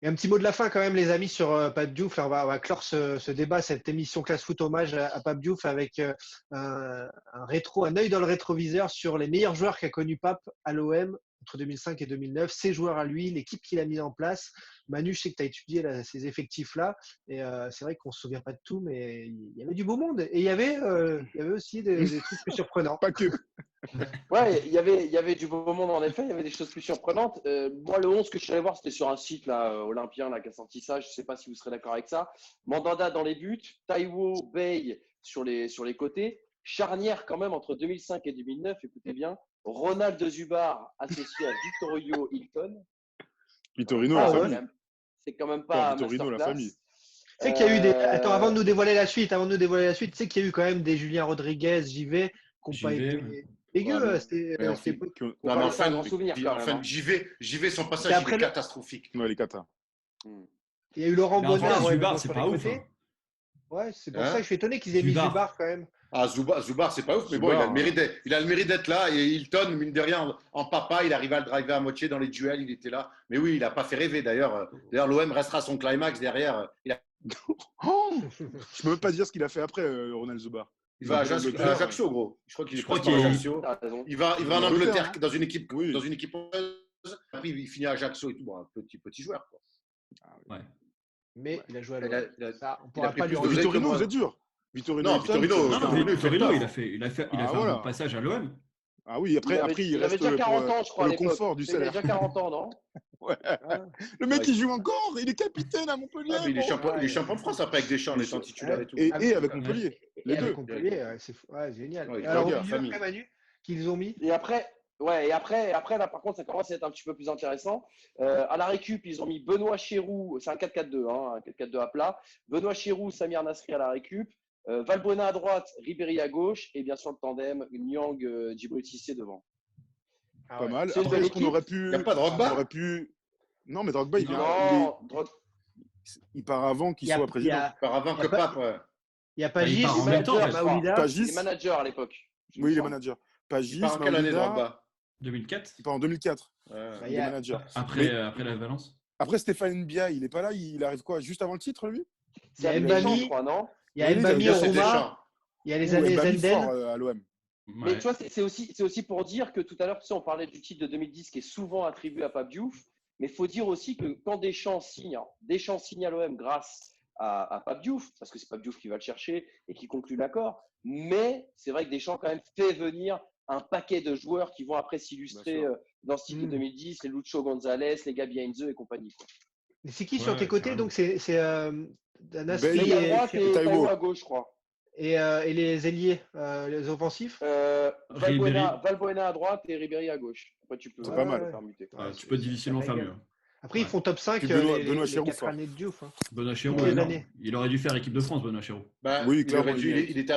Et un petit mot de la fin quand même, les amis, sur Pape Diouf. Là, on va clore ce débat, cette émission Classe Foot hommage à Pape Diouf avec un œil dans le rétroviseur sur les meilleurs joueurs qu'a connu Pape à l'OM entre 2005 et 2009, ses joueurs à lui, l'équipe qu'il a mis en place. Manu, je sais que tu as étudié ces effectifs-là, et c'est vrai qu'on ne se souvient pas de tout, mais il y avait du beau monde, et il y avait aussi des trucs plus surprenants. Pas que. Ouais, il y avait du beau monde en effet, il y avait des choses plus surprenantes. Moi, le 11 que je suis allé voir, c'était sur un site là, olympien là, qui a sorti ça, je ne sais pas si vous serez d'accord avec ça. Mandanda dans les buts, Taiwo, Bey sur les côtés, charnière quand même entre 2005 et 2009, écoutez bien, Ronald de Zubar associé à Vittorio Hilton. Vittorino, la famille. C'est quand même pas Vittorino, la famille. Tu sais qu'il y a eu des. Attends, avant de nous dévoiler la suite, tu sais qu'il y a eu quand même des Julien Rodriguez, JV, qui n'ont pas été dégueux. Enfin, JV, son passage est catastrophique. Non, il est cata. Il y a eu Laurent Bonnard. Zubar, c'est pas ouf. Ouais, c'est pour ça que je suis étonné qu'ils aient mis Zubar quand même. Ah, Zubar, c'est pas ouf, mais bon, Zubar, il a le mérite d'être là. Et Hilton, mine de rien, en papa, il arrive à le driver à moitié dans les duels, il était là. Mais oui, il n'a pas fait rêver. D'ailleurs, l'OM restera son climax derrière. Oh, je peux même pas dire ce qu'il a fait après, Ronald Zubar. Il va à Ajaccio, gros. Je crois qu'il est passé par Ajaccio. Il va en Angleterre dans une équipe Après, il finit à Ajaccio et tout. Bon, un petit joueur, quoi. Ouais. Mais il a joué à Il l'OM. a- Ça, on il pourra a pris pas lui plus de enlever. Vitorino, moi. vous êtes dur. Vitorino, Non, Hilton, Vitorino, c'est- Non, Vitorino, fait il a fait un voilà. bon passage à l'OM. Ah oui, après, il il avait reste déjà 40 ans, je pour crois, à le l'époque. confort du Il avait salaire. déjà 40 ans, non? Ouais. Ah, Le mec, Ouais. il joue encore. Il est capitaine à Montpellier. Ah, mais il est gros. champion de France après avec Deschamps, en étant titulaire et tout. Et Ah, avec Montpellier. Et Les avec deux. Montpellier, ouais, c'est fou. Ouais, génial. Ouais, il Alors, au regarde, milieu, famille. après Manu, qu'ils ont mis. Et après, là, par contre, ça commence à être un petit peu plus intéressant. À la récup, ils ont mis Benoît Chéroux, c'est un 4-4-2, hein, un 4-4-2 à plat. Benoît Chéroux, Samir Nasri à la récup. Valbuena à droite, Ribéry à gauche. Et bien sûr, le tandem, Nyang, Djibril Cissé devant. Ah Pas ouais. mal. C'est une Après, belle est-ce qu'on équipe. aurait pu. Il n'y a pas de Drogba. On aurait pu. Non, mais Drogba, il vient. Non, Il part avant qu'il Il y a- soit il y président. a- Par avant Il y a que pas- Pape, ouais. Il n'y a pas Il Gis, part en il y a même temps, en fait. Maouida. Pagis, les managers à l'époque. oui, il est manager. Pagis, Il part en quelle année, Maouida, Drogba 2004, il part en 2004. Ouais. Bah, Il il y est a- manager. après la Valence. Après, Stéphane Mbia, il est pas là. Il arrive quoi? Juste avant le titre, lui? Il y a C'est Mbami. Deschamps, je crois, non? Il y a Oui, Mbami il y a au C'est Roma. Deschamps. Il y a les Ouh, années Mbami Zenden. fort, à l'OM. Mais Ouais. tu vois, c'est aussi pour dire que tout à l'heure, tu sais, on parlait du titre de 2010 qui est souvent attribué à Pape Diouf. Mais il faut dire aussi que quand Deschamps signe à l'OM grâce à Pape Diouf, parce que c'est Pape Diouf qui va le chercher et qui conclut l'accord. Mais c'est vrai que Deschamps quand même fait venir un paquet de joueurs qui vont après s'illustrer Bien sûr. dans ce titre de 2010, les Lucho González, les Gabi Heinze et compagnie, quoi. Mais c'est qui Ouais, sur tes côtés? carrément. Donc, c'est Nasri Bailly Bailly à et, droite et Taïwo. Taïwo à gauche, je crois. et les ailiers, les offensifs. Valbuena à droite et Ribéry à gauche. Après, tu peux C'est pas mal. le faire muter. Ouais, Tu peux difficilement ça faire régale. mieux. Après, ils font top 5 Puis Benoît les Chéroux 4 fort. années de Diouf. Hein. Benoît Chéroux, Toutes les énorme. années. Il aurait dû faire équipe de France, Benoît Chéroux. Bah, Oui, il, clairement, aurait dû- il il était à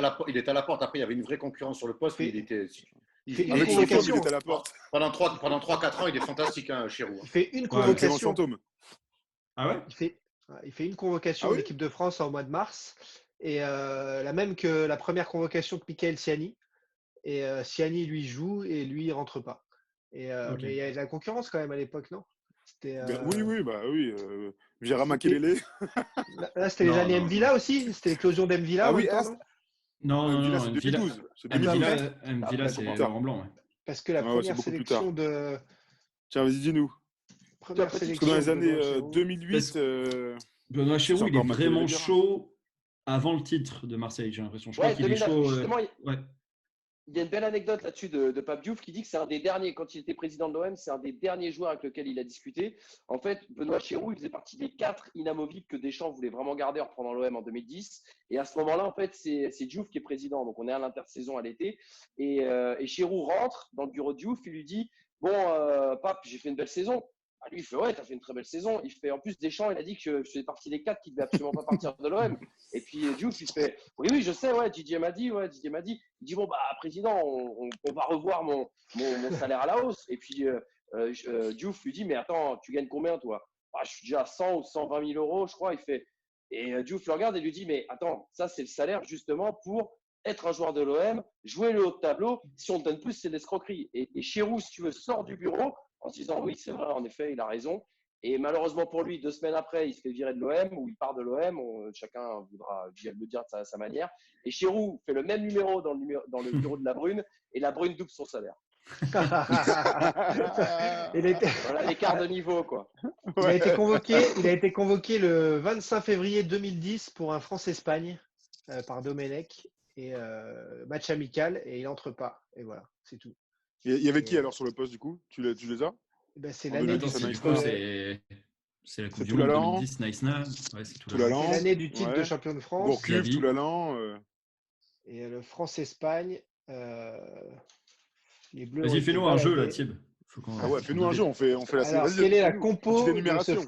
la porte. Après, il y avait une vraie concurrence sur le poste. Fait- Mais il était. fait une Avec son convocation. il était à la porte. Pendant 3-4 ans, il est fantastique, hein, Chéroux. Il fait une Avec Clément convocation. Fantôme. Ah ouais? Il fait une convocation Ah oui en équipe de France en mois de mars. Et la même que la première convocation de Michael Siani. Et Siani, lui, joue et lui, il rentre pas. Et, Ok. Mais il y a de la concurrence quand même à l'époque, non? C'était, Oui. Gérard Makelele. Là, c'était les Non, années non. Mvila aussi. C'était l'éclosion d'Mvila. Ah en oui, même temps, ah, non Non, Mvila, non, c'est Mvila. 2012. C'est Mvila, 2012. Mvila, Après, c'est plus tard. Laurent Blanc. Ouais. Parce que la Ah ouais, c'est première beaucoup plus sélection de. Tiens, vas-y, dis-nous. Première Parce que Parce que sélection dans les de années Benoît Chéroux. 2008, Benoît Chéroux, C'est il est encore Makelele vraiment bien. chaud avant le titre de Marseille, j'ai l'impression. Je crois Ouais, qu'il est 2009, chaud. justement, Ouais. il y a une belle anecdote là-dessus de Pape Diouf qui dit que c'est un des derniers, quand il était président de l'OM, c'est un des derniers joueurs avec lequel il a discuté. En fait, Benoît Chéroux, il faisait partie des 4 inamovibles que Deschamps voulait vraiment garder en reprenant l'OM en 2010. Et à ce moment-là, en fait, c'est Diouf qui est président. Donc, on est à l'intersaison à l'été. Et Chéroux rentre dans le bureau de Diouf. Il lui dit « Bon, Pape, j'ai fait une belle saison. » Ah, lui, il fait « Ouais, t'as fait une très belle saison. » Il fait « En plus, Deschamps, il a dit que je faisais partie des 4 qui ne devaient absolument pas partir de l'OM. » Et puis Diouf, il fait « Oui, je sais, ouais, Didier m'a dit. Il dit « Bon, bah, président, on va revoir mon salaire à la hausse. » Et puis Diouf lui dit « Mais attends, tu gagnes combien, toi ?»« Ah, je suis déjà à 100 ou 120 000 euros, je crois. » Il fait. Et Diouf le regarde et lui dit « Mais attends, ça, c'est le salaire justement pour être un joueur de l'OM, jouer le haut de tableau. Si on te donne plus, c'est de l'escroquerie. » Et Chéroux, si tu veux, sort du bureau en se disant « Oui, c'est vrai, en effet, il a raison. » Et malheureusement pour lui, 2 semaines après, il se fait virer de l'OM ou il part de l'OM. Chacun voudra le dire de sa manière. Et Chéroux fait le même numéro dans le bureau de la Brune et la Brune double son salaire. Il a été- Voilà l'écart de niveau, quoi. il a été convoqué le 25 février 2010 pour un France-Espagne par Domenech. Et match amical et il n'entre pas. Et voilà, c'est tout. Il y avait qui alors sur le poste du coup? Tu les as? Ben, c'est En l'année du 2010, Attends, ça titre. m'a du coup, été- c'est la Coupe C'est du Monde Toulalan. 2010, Naïsna. Ouais, c'est Toulalan. Toulalan. C'est l'année du titre Ouais. de champion de France. Gourcuff, Xavi. Toulalan. Et le France-Espagne. Les Bleus. ont Vas-y, été fais-nous un jeu là, baladés. Thib. Ah ouais, fais-nous un jeu, on fait la Alors, vas-y, quelle est la fais-nous. compo Petite de ce énumération.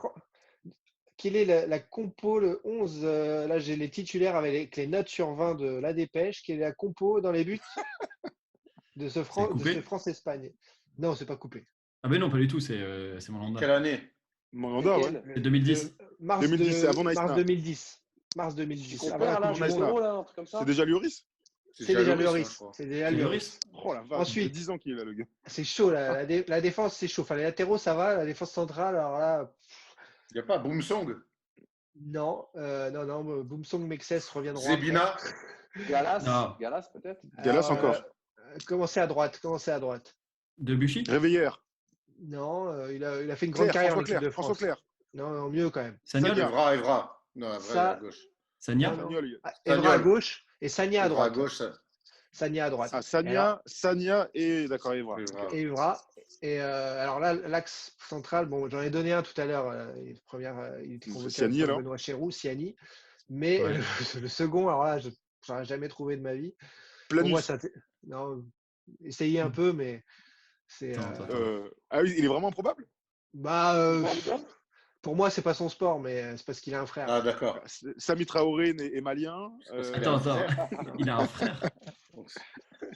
Quelle est la compo le 11 Là, j'ai les titulaires avec les notes sur 20 de la dépêche. Quelle est la compo dans les buts de ce coupé France-Espagne? Non, c'est pas coupé. Ah, ben non, pas du tout, c'est Mandanda. Quelle année? Mandanda, ouais. Lesquels C'est 2010. Mars 2010, c'est avant Naïsna. Mars 2010. Mars Tu 2010. compares Avant la là, Coupe un du Monde. numéro, là, un truc comme ça? C'est déjà Lloris? C'est déjà Lloris, Lloris. je crois. C'est déjà C'est Lloris. Lloris. Oh la vache, Ensuite. ça fait 10 ans qu'il est là, le gars. C'est chaud, la défense, c'est chaud. Enfin, les latéraux, ça va. La défense centrale, alors là, Il n'y a pas Boomsong, non. Non. Boumsong, Mexès reviendront Zebina. Galas, Non. Galas peut-être. après. Galas Alors, encore. Commencez à droite. Debuchy. Réveillère. Non, il a fait une grande Claire, carrière en François équipe de Claire. François France. Claire. Non, mieux quand même. Sagnol. Sagna. Evra. Non, Evra, Ça- à gauche. Sagna. Non, non. Sagnol. Evra à Sagnol. gauche et Sagna à Evra à droite. gauche. Sagna à droite. Ah, Sagna et d'accord, Evra. Evra. Et Evra. Et alors là, l'axe central, bon, j'en ai donné un tout à l'heure. Il était convoqué Siani, à alors Benoît Chéroux, Siani. Mais Ouais. le second, alors là, je n'aurais jamais trouvé de ma vie. Pour moi, Planus. non, essayez un peu, mais c'est. Attends. Ah oui, il est vraiment improbable. Pour moi, c'est pas son sport, mais c'est parce qu'il a un frère. Ah, d'accord. Sami Traoré est malien. Attends. Il a un frère.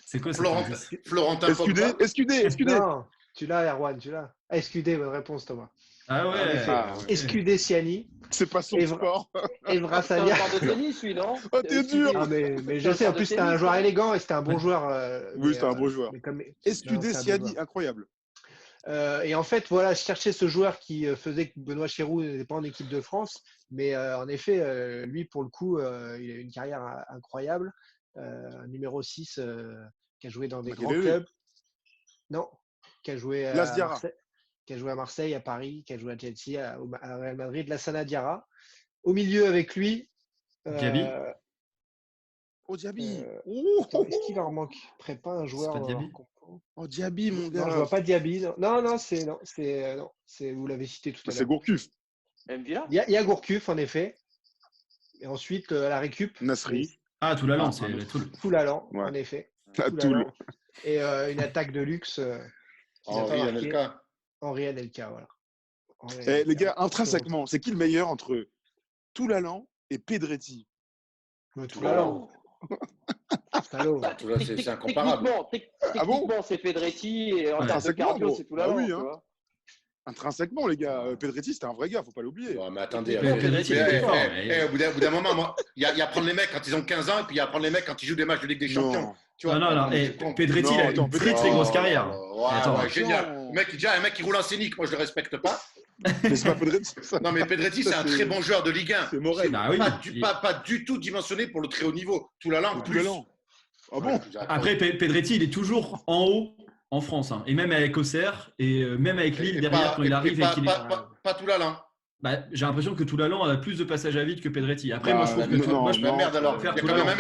C'est quoi ça? Florentin Pogba. Escudé. Non, tu l'as, Erwan, tu l'as. SQD, bonne réponse, Thomas. Ah ouais. Ah, SQD Siani, C'est pas son Evra. sport. Evra C'est un Sagna. joueur de tennis, lui, non? Oh, t'es dur. Ah, mais je C'est un sais, en joueur plus, de c'était un tennis, joueur ouais. élégant et c'était un bon joueur. Oui, c'était un bon joueur. mais non, Escudé, c'est un bon Siani, joueur. incroyable. Et en fait, voilà, je cherchais ce joueur qui faisait que Benoît Chéroux n'était pas en équipe de France. Mais en effet, lui, pour le coup, il a eu une carrière incroyable. Numéro 6, qui a joué dans des grands Makelele. clubs. Non, qui a joué Las à Diarra. Marseille, qui a joué à Marseille, à Paris, qui a joué à Chelsea, à Real Madrid, Lassana Diarra. Au milieu avec lui. Diaby. Oh, Diaby. Attends, est-ce qu'il leur manque après pas un joueur pas dans Diaby leur compo? Oh, Diaby, mon gars. Non, je vois pas Diaby. Non, vous l'avez cité tout à C'est l'heure. Gourcuff. Mvila? Il y a Gourcuff, en effet. Et ensuite, à la récup, Nasri. Ah, tout l'allant, Ah, c'est la Toul. Toulalan, Ouais. en effet. À Toulalan. Toul. Et une attaque de luxe qui n'a pas Henri marqué. Anelka. Henri Anelka, voilà. Henri Eh, Anelka. les gars, intrinsèquement, c'est qui le meilleur entre Toulalan et Pedretti? Toulalan. Salaud. Tout là, c'est incomparable. Techniquement, c'est Pedretti et en termes de Intrinsèquement, cardio, gros. c'est tout là. Ah oui, hein. Intrinsèquement, les gars, Pedretti, c'était un vrai gars, faut pas l'oublier. Ouais, mais attendez, Mais Pedretti, il était fort, mais- au bout d'un moment, moi, il y a prendre les mecs quand ils ont 15 ans et puis il y a prendre les mecs quand ils jouent des matchs de Ligue des Champions. Non. Tu vois, Non. mais Et tu comprends. Pedretti, Non, il a attends, une très grosse carrière. Ouais, Attends. ouais, génial. Le mec, déjà, un mec qui roule en scénique, moi je le respecte pas. Mais c'est pas Pedretti, c'est ça. Non, mais Pedretti, Ça, c'est un c'est- très bon joueur de Ligue 1. C'est Morel. Bah oui. Pas du tout dimensionné pour le très haut niveau. Tout la langue, plus. Toulalan. Ah bon? Après, Pedretti, il est toujours en haut en France. Hein. Et même avec Auxerre, et même avec Lille derrière, quand il arrive et qu'il est. Pas tout la langue. Bah, j'ai l'impression que Toulalan a plus de passages à vide que Pedretti. Après, Bah, moi, je trouve que. non, moi, je non. Merde alors. faire Il y a tout quand même le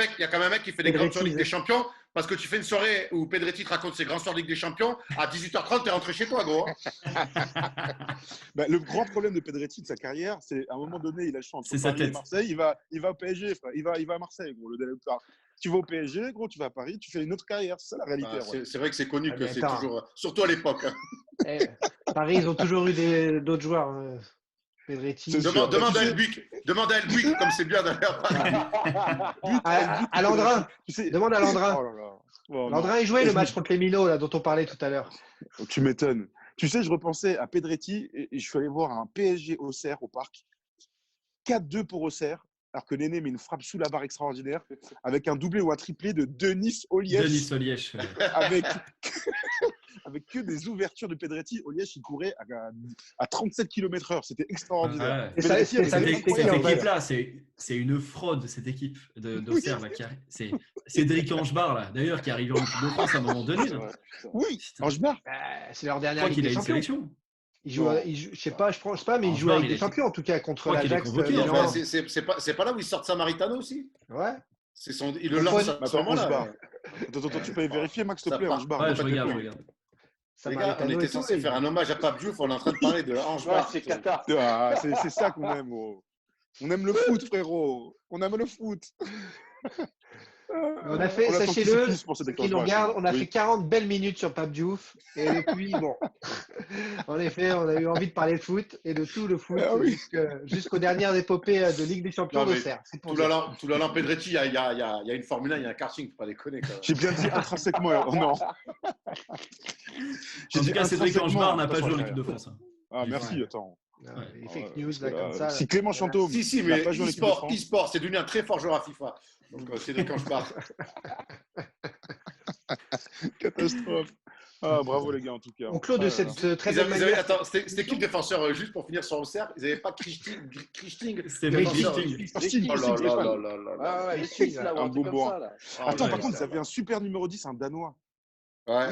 un mec, qui fait des grandes Pedretti, soirées Ligue des Champions parce que tu fais une soirée où Pedretti te raconte ses grandes soirées Ligue des Champions. À 18h30, t'es rentré chez toi, gros. Bah, le grand problème de Pedretti de sa carrière, c'est à un moment donné, il a le choix entre C'est sa Paris et tête. Marseille. Il va au PSG, frère. Il va à Marseille, gros. Le délai- Tu vas au PSG, gros, tu vas à Paris, tu fais une autre carrière. C'est ça la réalité. Ah, ouais. c'est vrai que c'est connu Ah, que mais c'est attends. toujours, surtout à l'époque. hein. Paris, ils ont toujours eu d'autres joueurs. Pedretti. C'est sûr. Demande Tu à sais- Elbuik, comme c'est bien d'ailleurs. À Landrin. Tu sais- Demande à Landrin. Oh là là. Oh, non. Landrin, il jouait Et le je match me- contre les Minots, là, dont on parlait tout à l'heure. Oh, tu m'étonnes. Tu sais, je repensais à Pedretti et je suis allé voir un PSG Auxerre au parc. 4-2 pour Auxerre, alors que Néné met une frappe sous la barre extraordinaire avec un doublé ou un triplé de Denis Olièche. Denis Olièche. avec, avec que des ouvertures de Pedretti. Olièche, il courait à 37 km/h. C'était extraordinaire. Ouais. Et ça, Pedretti, c'est- ça- elle Cette, est c'était cette qui, en fait équipe-là, c'est une fraude, cette équipe d'Auxerre. là, c'est Cédric Angebar, là, d'ailleurs, qui est arrivé en équipe de France à un moment donné. Là. Oui, Putain. Angebar. C'est leur Je dernière crois Ligue qu'il a des une Champions. sélection. Je sais pas, je pense pas, mais il joue Angebar, avec il des est- champions, en tout cas, contre crois qu'il est l'Ajax. convoqué, Milan. enfin, C'est pas là où il sort Samaritano aussi. Ouais. Il le lance à ce Attends, moment-là. Angebar. Attends, tu peux vérifier, Max, s'il te Ça plaît, part. Angebar. Ouais, ne je pas te regarde, je plaindre. regarde. Les gars, on Samaritano était et tout, censé et- faire un hommage à Pape Diouf, on est en train de parler de Ouais, Angebar. c'est Qatar. Ah, c'est ça qu'on aime, gros. On aime le foot, frérot. On aime le foot. On a fait, attend sachez-le, qu'il se pour cette qui nous regarde, on a Oui. fait 40 belles minutes sur Pape Diouf. Et depuis, bon, en effet, on a eu envie de parler de foot et de tout le foot Ah oui. jusqu'aux dernières épopées de Ligue des Champions Non, mais d'Auxerre. C'est pour Tout dire. l'allant Pedretti, il y a une Formule 1, il y a un karting, faut pas déconner. Quand même. J'ai bien dit intrinsèquement. Oh, non. J'ai En dit tout cas, Cédric intrinsèquement, Angebar n'a pas attention, joué en ouais. équipe de France. hein. Ah, merci, Ouais. attends. Non, les fake Ouais, news, parce là, que, comme ça. Si Clément Chantôme. Si, il a mais pas joué en équipe de e-sport, France. c'est devenu un très fort joueur à FIFA. Donc Cédric Angebar. Catastrophe. Ah, bravo les gars, en tout cas. On clôt de cette très belle manière. Attends, c'était qui le défenseur, juste pour finir sur Auxerre? Ils n'avaient pas Christing. C'était Mike Lichting. Oh là là là là là. Ah ouais, Mais les si, Suisses, là, un ou un truc beau comme bourrin. ça, là. Attends, Ouais, par contre, ouais. ça fait un super numéro 10, un Danois. Ouais.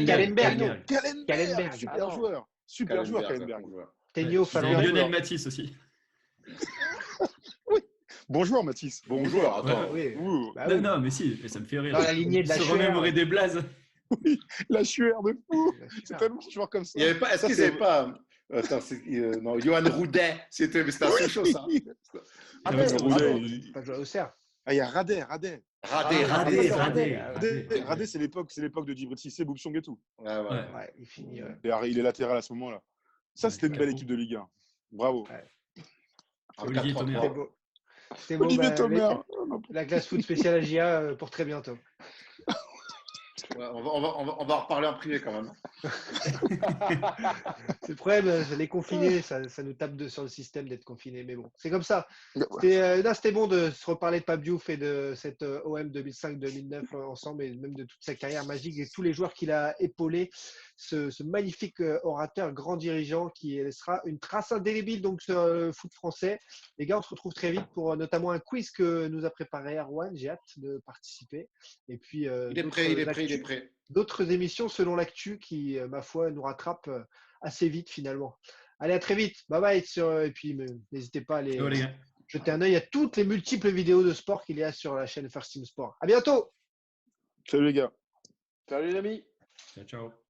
Kalenberg. Kalenberg, super Ah, joueur. Super joueur, Kalenberg. Tenio, C'était Fabien. Lionel Matisse aussi. Bon joueur, Mathis. Bon joueur, attends. Oui. Ouh, Bah Non, oui. non, mais si, mais ça me fait rire. Dans la lignée de la Se Chuer. remémorer des blazes. la sueur de fou. La C'est Chuer. tellement toujours comme ça. Il y avait pas, est-ce Ça, qu'ils c'est- n'avaient pas. Attends, non, Johan Roudet, c'était un Sochaux, ça. Ah, Non, mais mais Roudet, Bravo. il- Pas joué au Auxerre. Ah, il y a Radé. Radé, Radé, c'est l'époque de Djibril Cissé, Boubsong et tout. Ouais, ouais. Ouais. Ouais, il finit. Il est latéral à ce moment-là. Ça, c'était une Ouais, belle bon. équipe de Ligue 1. Bravo. En Olivier 4-3-3. Thomas. C'était beau. C'était beau. Olivier Bah, Thomas. la classe foot spéciale AGA pour très bientôt. Ouais, on va en reparler en privé quand même. C'est le problème, les confinés, ça nous tape sur le système d'être confinés. Mais bon, c'est comme ça. Ouais. C'était bon de se reparler de Pape Diouf et de cette OM 2005-2009 ensemble, et même de toute sa carrière magique et tous les joueurs qu'il a épaulés. Ce magnifique orateur, grand dirigeant qui laissera une trace indélébile donc, sur le foot français. Les gars, on se retrouve très vite pour notamment un quiz que nous a préparé Erwan. J'ai hâte de participer. Et puis, Il est prêt. d'autres émissions selon l'actu qui, ma foi, nous rattrape assez vite finalement. Allez, à très vite. Bye bye. Et puis, n'hésitez pas à aller Ciao, les gars. jeter un œil à toutes les multiples vidéos de sport qu'il y a sur la chaîne First Team Sport. À bientôt. Salut les gars. Salut les amis. Ciao, ciao.